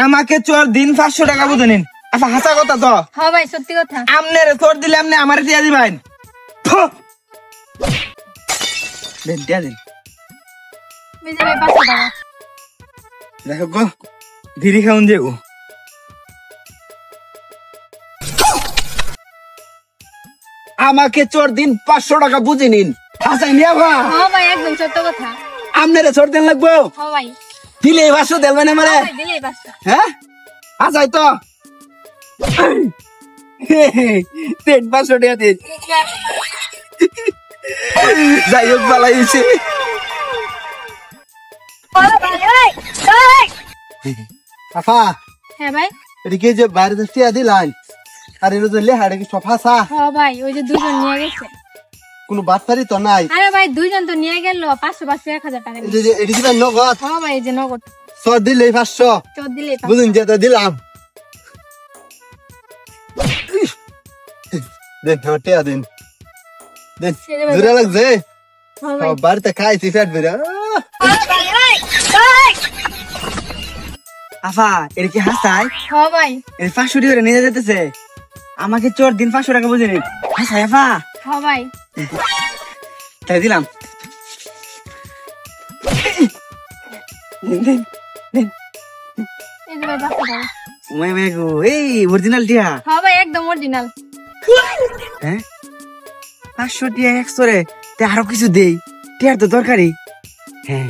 আমাকে চোর দিন 500 টাকা বুঝে নিন। আচ্ছা হাসা কথা তো। হ্যাঁ ভাই সত্যি কথা। আমনের চোর দিলে আমনে আমারে দিয়া দিবেন। দেন দিয়া দিন। বুঝে ভাই 500 টাকা। দেখো গো ধীরে খাউন যাবো। আমাকে চোর দিন 500 টাকা বুঝে নিন। হাসাই নিয়া ভা। হ্যাঁ ভাই একদম সত্য কথা। আমনের চোর দিন লাগবো। হ্যাঁ ভাই। দিলে 500 দেলবেন আমারে। হ্যাঁ ভাই দিলেই 500। হ্যাঁ হাসাই তো। 500 টাকা দিন। যাই হোক বালাই হয়েছে। আফা হ্যাঁ ভাই। এদিকে যে বাইরে যাচ্ছি দিলাম আর এর যে লেহাড়ে কি সফা সা হ্যাঁ ভাই ওই যে দুজন নিয়ে গেছে। কোনো বাচ্চারই তো নাই। আরে ভাই দুইজন তো নিয়ে গেল 500 1000 টাকা। এই যে এটি দিবেন নগদ। হ্যাঁ ভাই এই যে নগদ। সর দিলেই 500। চোর দিলেই 500। বুঝুন যেটা দিলাম। দেন হটিয়া দিন। দেন দূরে লাগছে। হ্যাঁ ভাই। বাড়িতে খাইছি ফ্যাট বেরা। আফা এর কি হাসাই? হ্যাঁ ভাই। এই 500 টাকা নিয়ে যেতেছে। আমাকে চোর দিন 500 টাকা বুঝে নিন। হাসাই আফা। হ্যাঁ ভাই। তাই দিলাম। এই যে ভাই 500 টাকা। ওই মেগো এই অরিজিনাল টিয়া। হ্যাঁ ভাই একদম অরিজিনাল। হ্যাঁ 500 টিয়া 100 রে তে আরো কিছু দেই। টিয়ার তো দরকারই। হ্যাঁ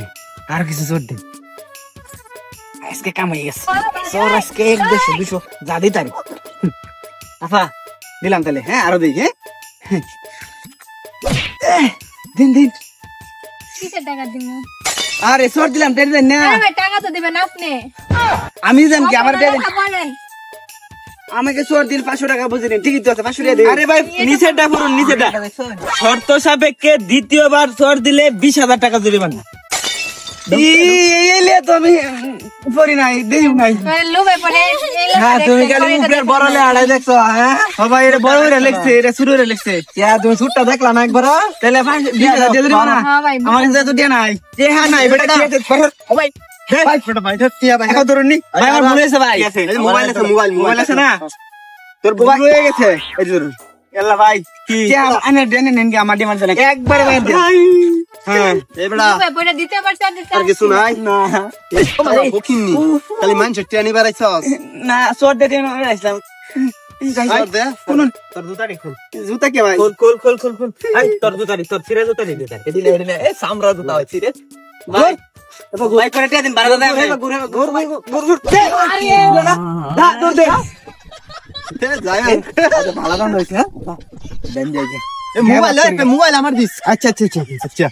আরো কিছু চোর দেই। আজকে কাম হয়ে গেছে। চোর আজকে 100 200 যা দিই তারি। আফা দিলাম তাহলে। হ্যাঁ আরো দেই। হ্যাঁ দিন দিন। কিসের টাকা দিমু? আরে চোর দিলাম টেন দেন না। আরে ভাই টাকা তো দিবেন আপনি। আমি জান কি আমার টেন বলেন। আমাকে চোর দিন 500 টাকা বুঝে নিন। ঠিকই তো আছে 500 টাকা দিন। আরে ভাই নিচেরটা পুরো নিচেরটা। শর্ত সাপেক্ষে দ্বিতীয়বার চোর দিলে 20,000 টাকা জরিমানা। এইলে তো আমি পড়ি নাই দেই নাই। লোভে পড়ে হ্যাঁ তুমি খালি মুখের বড় লে আড়াই দেখছো। হ্যাঁ সবাই এটা বড় করে লিখছে এটা শুরু করে লিখছে। ইয়া তুমি সুটটা দেখলা না একবার? তাহলে 20,000 দিয়ে দিবা না। হ্যাঁ ভাই। আমার কাছে তো দিয়া নাই। যে হ্যাঁ নাই বেটা ও ভাই ভাই ফটো ভাই টিয়া ভাই এখন ধরুন নি ভাই আমার ভুল হয়েছে ভাই। মোবাইল আছে মোবাইল আছে না তোর ভুল হয়ে গেছে। এই ধরুন এল্লা ভাই কি আনে দেন নেন কি আমার ডিমান্ড জানা একবার ভাই দে। হ্যাঁ এই বেটা লোভে পড়ে দিতে পারছ আর কিছু নাই না বকিনি খালি মানুষ টেনি বাড়াইছস না চোর দে দেন আইছিলাম। দে তোর জুতাটি খুল। জুতা কে ভাই? খোল এই তোর জুতারি তোর ছিরে জুতারি দে তার দিলে এদিলে এ সামরা জুতা হয় ছিরে ভাই ভাই করে টিয়া দিন 12 দাও ঘুর দে আরে দা দৌড় দে যাই ভালো গান হইছে। হ্যাঁ দেন যাই মোবাইল আমার দিস আচ্ছা